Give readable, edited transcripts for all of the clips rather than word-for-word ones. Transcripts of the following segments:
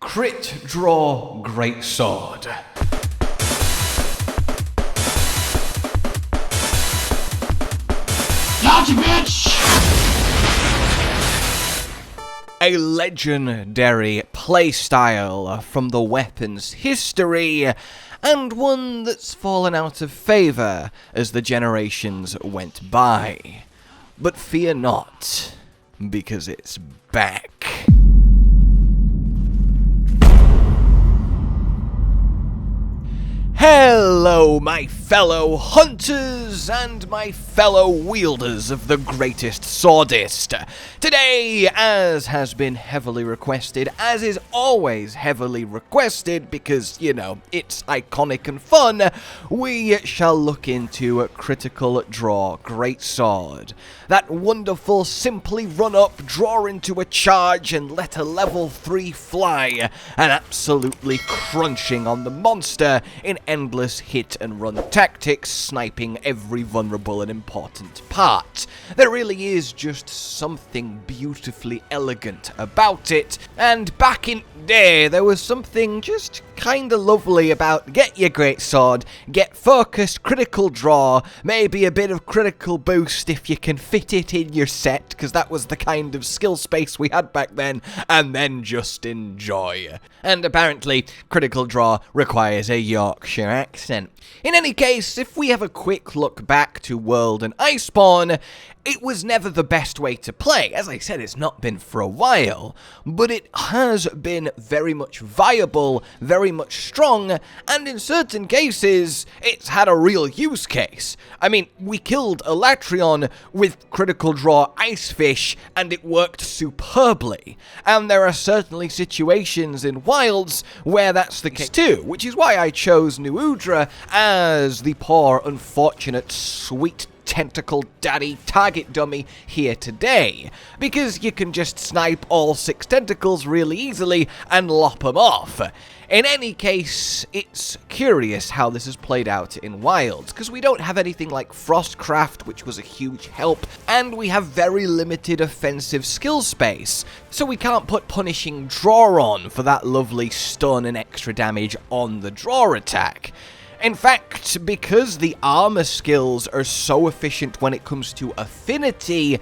Crit draw great sword. Gotcha, bitch! A legendary playstyle from the weapon's history, and one that's fallen out of favour as the generations went by. But fear not, because it's back. Hello, my fellow hunters and my fellow wielders of the greatest swordist. Today, as has been heavily requested, as is always heavily requested because, you know, it's iconic and fun, we shall look into Critical Draw Greatsword. That wonderful simply run up, draw into a charge and let a level 3 fly, and absolutely crunching on the monster in endless hit and run tactics, sniping every vulnerable and important part. There really is just something beautifully elegant about it, and back in day there was something just kinda lovely about get your greatsword, get focused, critical draw, maybe a bit of critical boost if you can fit it in your set, because that was the kind of skill space we had back then, and then just enjoy. And apparently, critical draw requires a Yorkshire accent. In any case, if we have a quick look back to World and Iceborne, it was never the best way to play. As I said, it's not been for a while, but it has been very much viable, very much strong, and in certain cases, it's had a real use case. I mean, we killed Elatrion with critical draw Icefish, and it worked superbly. And there are certainly situations in Wilds where that's the case too, which is why I chose New Udra as the poor, unfortunate, sweet tentacle daddy target dummy here today, because you can just snipe all 6 tentacles really easily and lop them off. In any case, it's curious how this has played out in Wilds, because we don't have anything like Frostcraft, which was a huge help, and we have very limited offensive skill space, so we can't put punishing draw on for that lovely stun and extra damage on the draw attack. In fact, because the armor skills are so efficient when it comes to affinity,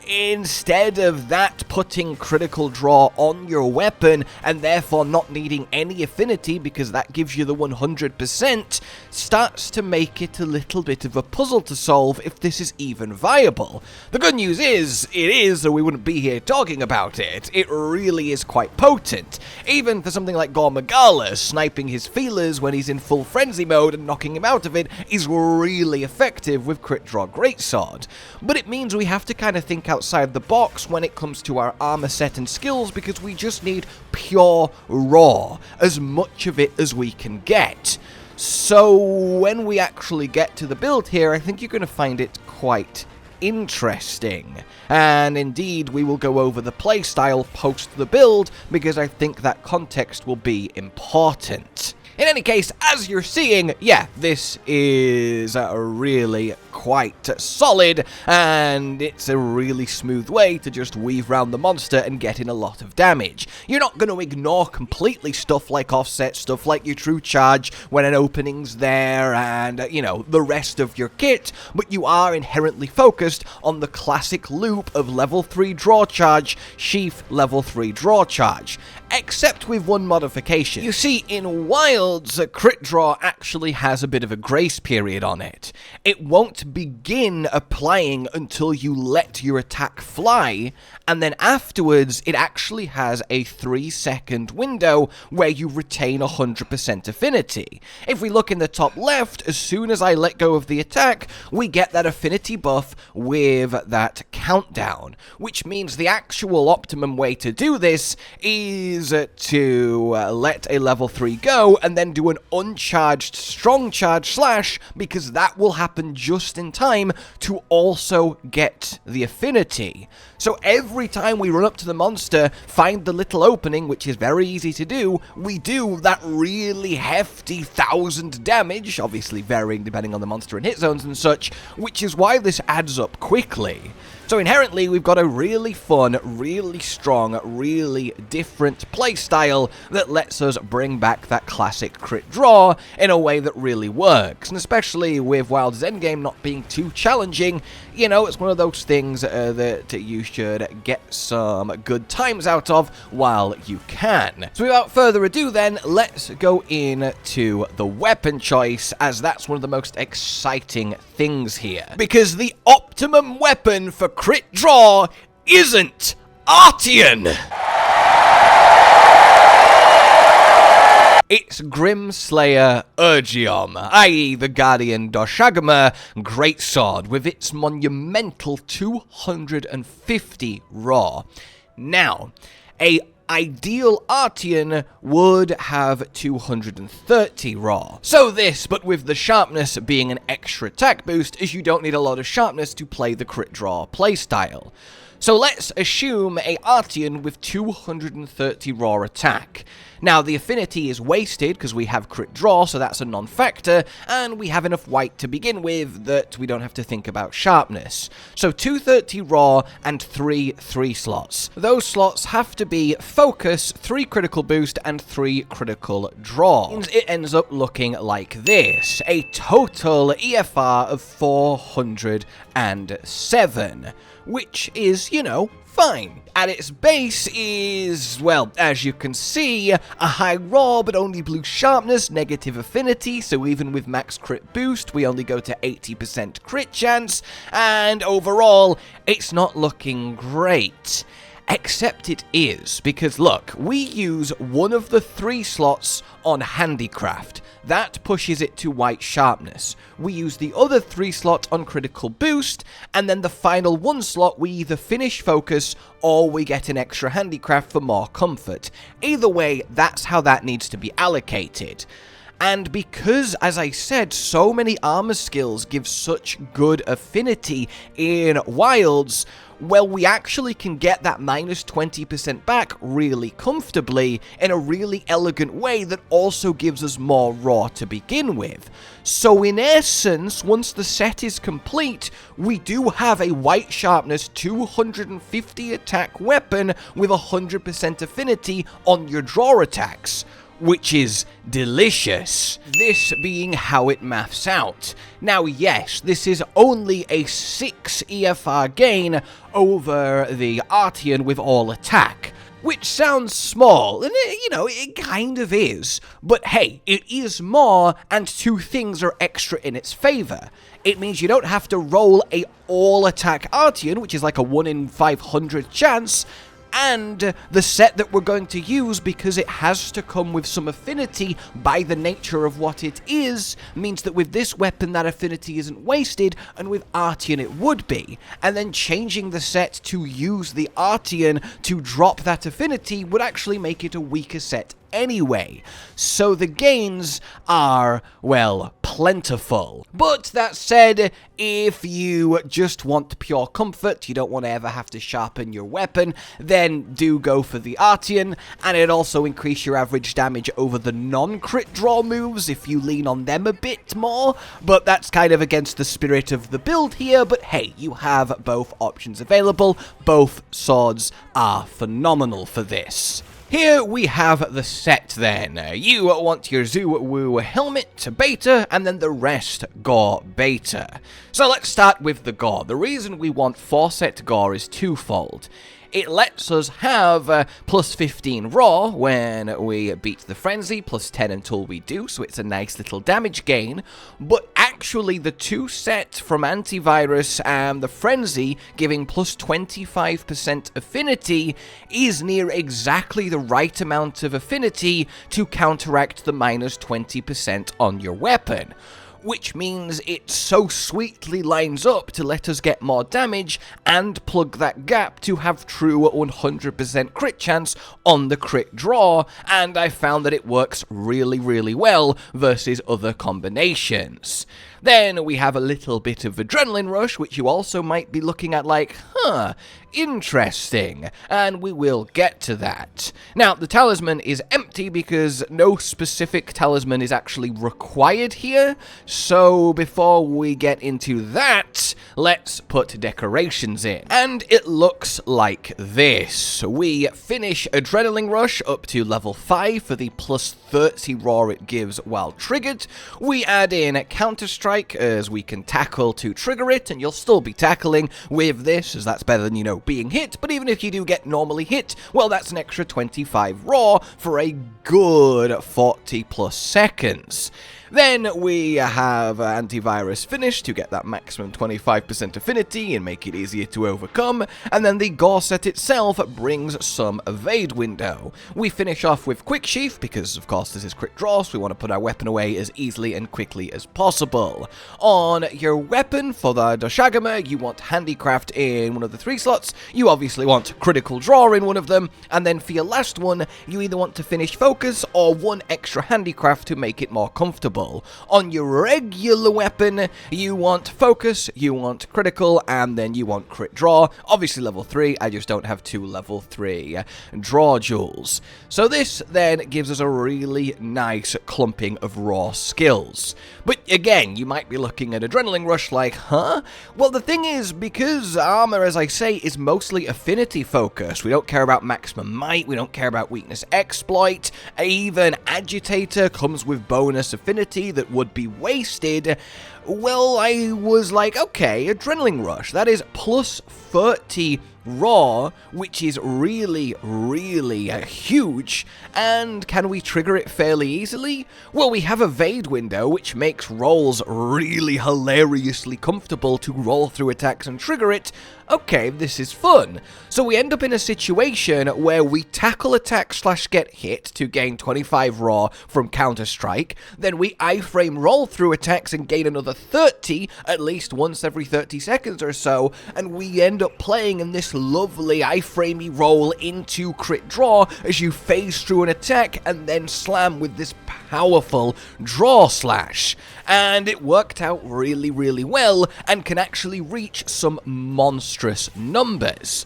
instead of that putting critical draw on your weapon and therefore not needing any affinity because that gives you the 100%, starts to make it a little bit of a puzzle to solve if this is even viable. The good news is, it is, or we wouldn't be here talking about it. It really is quite potent. Even for something like gore Magala, sniping his feelers when he's in full frenzy mode and knocking him out of it is really effective with Crit Draw Greatsword. But it means we have to kind of think outside the box when it comes to our armor set and skills, because we just need pure raw, as much of it as we can get. So when we actually get to the build here, I think you're going to find it quite interesting. And indeed, we will go over the playstyle post the build, because I think that context will be important. In any case, as you're seeing, yeah, this is really quite solid, and it's a really smooth way to just weave around the monster and get in a lot of damage. You're not going to ignore completely stuff like offset, stuff like your true charge when an opening's there, and, you know, the rest of your kit, but you are inherently focused on the classic loop of level 3 draw charge, sheath, level 3 draw charge. Except with one modification. You see, in Wilds, Crit Draw actually has a bit of a grace period on it. It won't begin applying until you let your attack fly, and then afterwards, it actually has a 3-second window where you retain 100% affinity. If we look in the top left, as soon as I let go of the attack, we get that affinity buff with that countdown, which means the actual optimum way to do this is to let a level 3 go and then do an uncharged strong charge slash, because that will happen just in time to also get the affinity. So every time we run up to the monster, find the little opening, which is very easy to do, we do that really hefty 1000 damage, obviously varying depending on the monster and hit zones and such, which is why this adds up quickly. So inherently, we've got a really fun, really strong, really different playstyle that lets us bring back that classic crit draw in a way that really works. And especially with Wild's Endgame not being too challenging, you know, it's one of those things that you should get some good times out of while you can. So without further ado then, let's go into the weapon choice, as that's one of the most exciting things here. Because the optimum weapon for crit draw isn't Artian! It's Grimslayer Urgium, i.e. the Guardian Doshagama Greatsword, with its monumental 250 raw. Now, a ideal Artian would have 230 raw. So this, but with the sharpness being an extra attack boost, as you don't need a lot of sharpness to play the crit draw playstyle. So let's assume a Artian with 230 raw attack. Now, the affinity is wasted because we have crit draw, so that's a non-factor, and we have enough white to begin with that we don't have to think about sharpness. So 230 raw and 3 slots. Those slots have to be focus, 3 critical boost, and 3 critical draw. It ends up looking like this. A total EFR of 407, which is, you know, fine. At its base is, well, as you can see, a high raw but only blue sharpness, negative affinity, so even with max crit boost, we only go to 80% crit chance, and overall, it's not looking great. Except it is, because look, we use one of the 3 slots on handicraft. That pushes it to white sharpness. We use the other 3 slots on critical boost, and then the final 1 slot we either finish focus or we get an extra handicraft for more comfort. Either way, that's how that needs to be allocated. And because, as I said, so many armor skills give such good affinity in Wilds, well, we actually can get that minus 20% back really comfortably in a really elegant way that also gives us more raw to begin with. So in essence, once the set is complete, we do have a white sharpness 250 attack weapon with 100% affinity on your draw attacks, which is delicious. This being how it maths out. Now yes, this is only a 6 EFR gain over the Artian with all attack, which sounds small, and it kind of is, but hey, it is more, and 2 things are extra in its favor. It means you don't have to roll a all-attack Artian, which is like a 1 in 500 chance, and the set that we're going to use, because it has to come with some affinity by the nature of what it is, means that with this weapon that affinity isn't wasted, and with Artian it would be. And then changing the set to use the Artian to drop that affinity would actually make it a weaker set anyway. So the gains are, well, plentiful. But that said, if you just want pure comfort, you don't want to ever have to sharpen your weapon, then do go for the Artian, and it also increase your average damage over the non-crit draw moves if you lean on them a bit more, but that's kind of against the spirit of the build here. But hey, you have both options available. Both swords are phenomenal for this. Here we have the set then. You want your Zoo-Woo helmet, beta, and then the rest gore beta. So let's start with the gore. The reason we want 4 set gore is twofold. It lets us have plus 15 raw when we beat the frenzy, plus 10 until we do, so it's a nice little damage gain. But actually the 2 set from antivirus and the frenzy giving plus 25% affinity is near exactly the right amount of affinity to counteract the minus 20% on your weapon, which means it so sweetly lines up to let us get more damage and plug that gap to have true 100% crit chance on the crit draw, and I found that it works really, really well versus other combinations. Then we have a little bit of adrenaline rush, which you also might be looking at like, interesting, and we will get to that. Now, the talisman is empty because no specific talisman is actually required here, so before we get into that, let's put decorations in. And it looks like this. We finish Adrenaline Rush up to level 5 for the plus 30 raw it gives while triggered. We add in counterstrike as we can tackle to trigger it, and you'll still be tackling with this, as that's better than, you know, being hit. But even if you do get normally hit, well, that's an extra 25 raw for a good 40 plus seconds. Then we have antivirus finish to get that maximum 25% affinity and make it easier to overcome, and then the gore set itself brings some evade window. We finish off with quick sheath because of course this is quick draw, so we want to put our weapon away as easily and quickly as possible. On your weapon for the Doshagama, you want handicraft in one of the 3 slots, you obviously want critical draw in one of them, and then for your last one, you either want to finish focus or 1 extra handicraft to make it more comfortable. On your regular weapon, you want focus, you want critical, and then you want crit draw. Obviously level 3, I just don't have 2 level 3 draw jewels. So this then gives us a really nice clumping of raw skills. But again, you might be looking at Adrenaline Rush like, huh? Well, the thing is, because armor, as I say, is mostly affinity focused, we don't care about maximum might, we don't care about weakness exploit, even agitator comes with bonus affinity that would be wasted. Well, I was like, okay, Adrenaline Rush, that is plus 30 raw, which is really, really huge, and can we trigger it fairly easily? Well, we have evade window, which makes rolls really hilariously comfortable to roll through attacks and trigger it. Okay, this is fun. So we end up in a situation where we tackle attack / get hit to gain 25 raw from counterstrike, then we iframe roll through attacks and gain another 30 at least once every 30 seconds or so, and we end up playing in this lovely iframey roll into crit draw as you phase through an attack and then slam with this powerful draw slash. And it worked out really, really well and can actually reach some monstrous numbers.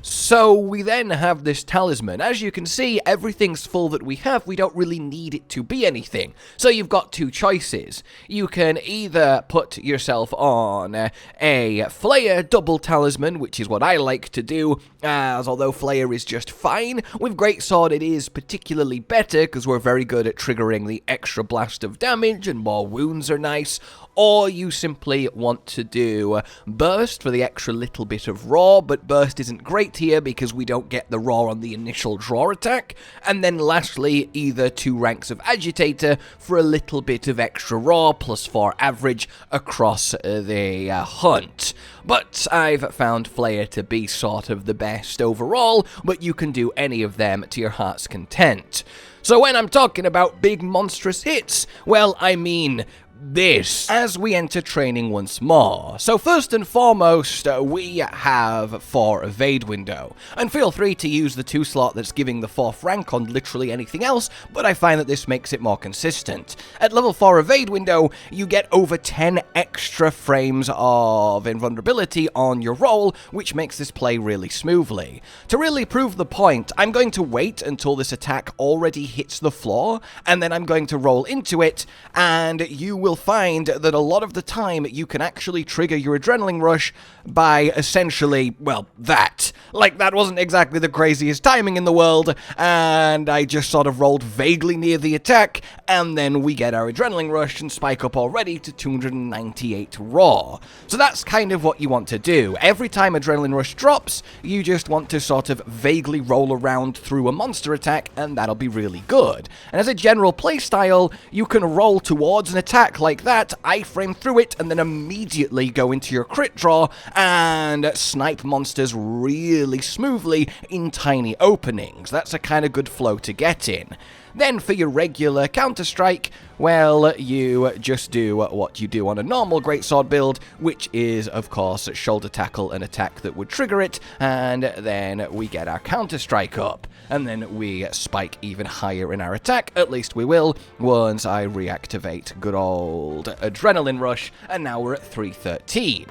So we then have this talisman. As you can see, everything's full that we have. We don't really need it to be anything. So you've got 2 choices. You can either put yourself on a flayer double talisman, which is what I like to do, as although flayer is just fine, with greatsword it is particularly better because we're very good at triggering the extra blast of damage and more wounds are nice. Or you simply want to do burst for the extra little bit of raw, but burst isn't great here because we don't get the raw on the initial draw attack. And then lastly, either 2 ranks of agitator for a little bit of extra raw, plus 4 average across the hunt. But I've found flayer to be sort of the best overall, but you can do any of them to your heart's content. So when I'm talking about big monstrous hits, well, I mean this as we enter training once more. So first and foremost, we have 4 evade window, and feel free to use the 2 slot that's giving the 4th rank on literally anything else, but I find that this makes it more consistent. At level 4 evade window, you get over 10 extra frames of invulnerability on your roll, which makes this play really smoothly. To really prove the point, I'm going to wait until this attack already hits the floor, and then I'm going to roll into it, and you will find that a lot of the time you can actually trigger your adrenaline rush by essentially, well, that. Like, that wasn't exactly the craziest timing in the world, and I just sort of rolled vaguely near the attack, and then we get our adrenaline rush and spike up already to 298 raw. So that's kind of what you want to do. Every time adrenaline rush drops, you just want to sort of vaguely roll around through a monster attack, and that'll be really good. And as a general playstyle, you can roll towards an attack like that, iframe through it, and then immediately go into your crit draw and snipe monsters really smoothly in tiny openings. That's a kind of good flow to get in. Then for your regular counterstrike, well, you just do what you do on a normal greatsword build, which is, of course, shoulder tackle an attack that would trigger it, and then we get our counterstrike up. and then we spike even higher in our attack. At least we will once I reactivate good old adrenaline rush, and now we're at 313.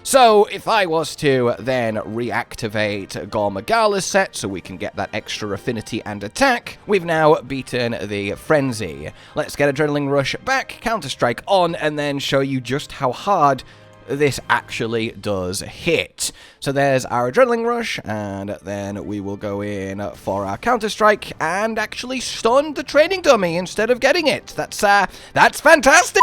So, if I was to then reactivate gore magala's set so we can get that extra affinity and attack, we've now beaten the frenzy. Let's get adrenaline rush back, counterstrike on, and then show you just how hard this actually does hit. So there's our adrenaline rush, and then we will go in for our counterstrike and actually stun the training dummy instead of getting it. That's fantastic!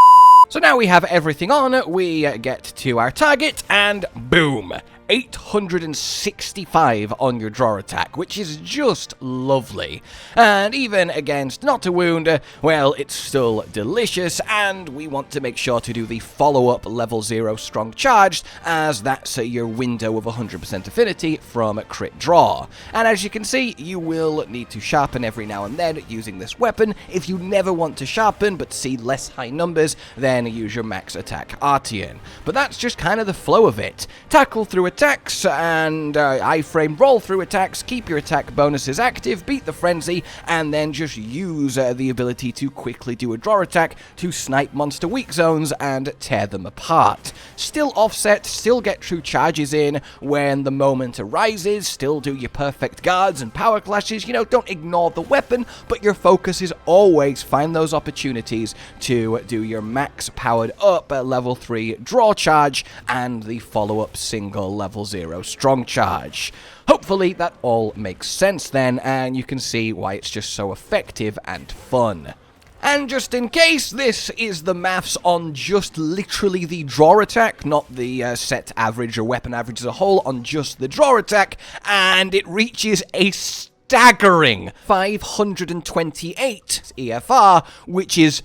So now we have everything on, we get to our target, and boom! 865 on your draw attack, which is just lovely. And even against not to wound, well, it's still delicious, and we want to make sure to do the follow-up level 0 strong charged, as that's your window of 100% affinity from crit draw. And as you can see, you will need to sharpen every now and then using this weapon. If you never want to sharpen but see less high numbers, then use your max attack Artian. But that's just kind of the flow of it. Tackle through attacks and iframe roll through attacks, keep your attack bonuses active, beat the frenzy, and then just use the ability to quickly do a draw attack to snipe monster weak zones and tear them apart. Still offset, still get true charges in when the moment arises, still do your perfect guards and power clashes, you know, don't ignore the weapon, but your focus is always find those opportunities to do your max powered up level 3 draw charge and the follow-up single level 0 strong charge. Hopefully that all makes sense then, and you can see why it's just so effective and fun. And just in case, this is the maths on just literally the draw attack, not the set average or weapon average as a whole, on just the draw attack, and it reaches a staggering 528 EFR, which is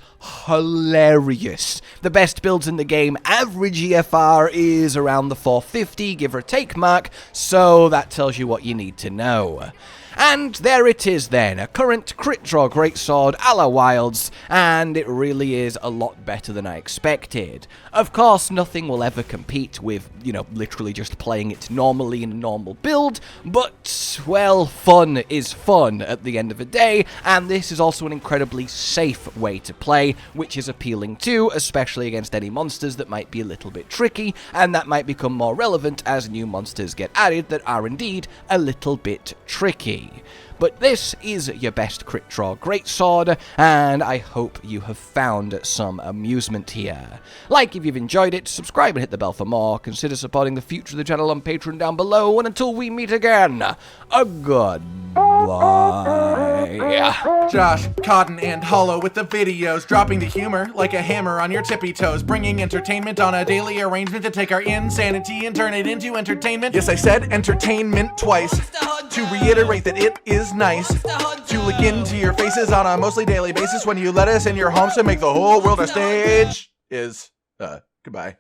hilarious. The best builds in the game, average EFR is around the 450, give or take mark, so that tells you what you need to know. And there it is then, a current crit draw greatsword a la Wilds, and it really is a lot better than I expected. Of course, nothing will ever compete with, you know, literally just playing it normally in a normal build, but, well, fun is fun at the end of the day, and this is also an incredibly safe way to play, which is appealing too, especially against any monsters that might be a little bit tricky, and that might become more relevant as new monsters get added that are indeed a little bit tricky. But this is your best crit draw greatsword, and I hope you have found some amusement here. Like if you've enjoyed it, subscribe and hit the bell for more, consider supporting the future of the channel on Patreon down below, and until we meet again, a goodbye. Josh, Cotton, and Hollow with the videos, dropping the humor like a hammer on your tippy toes, bringing entertainment on a daily arrangement to take our insanity and turn it into entertainment. Yes, I said entertainment twice, to reiterate that it is nice to look into your faces on a mostly daily basis when you let us in your homes to make the whole world a stage. Goodbye.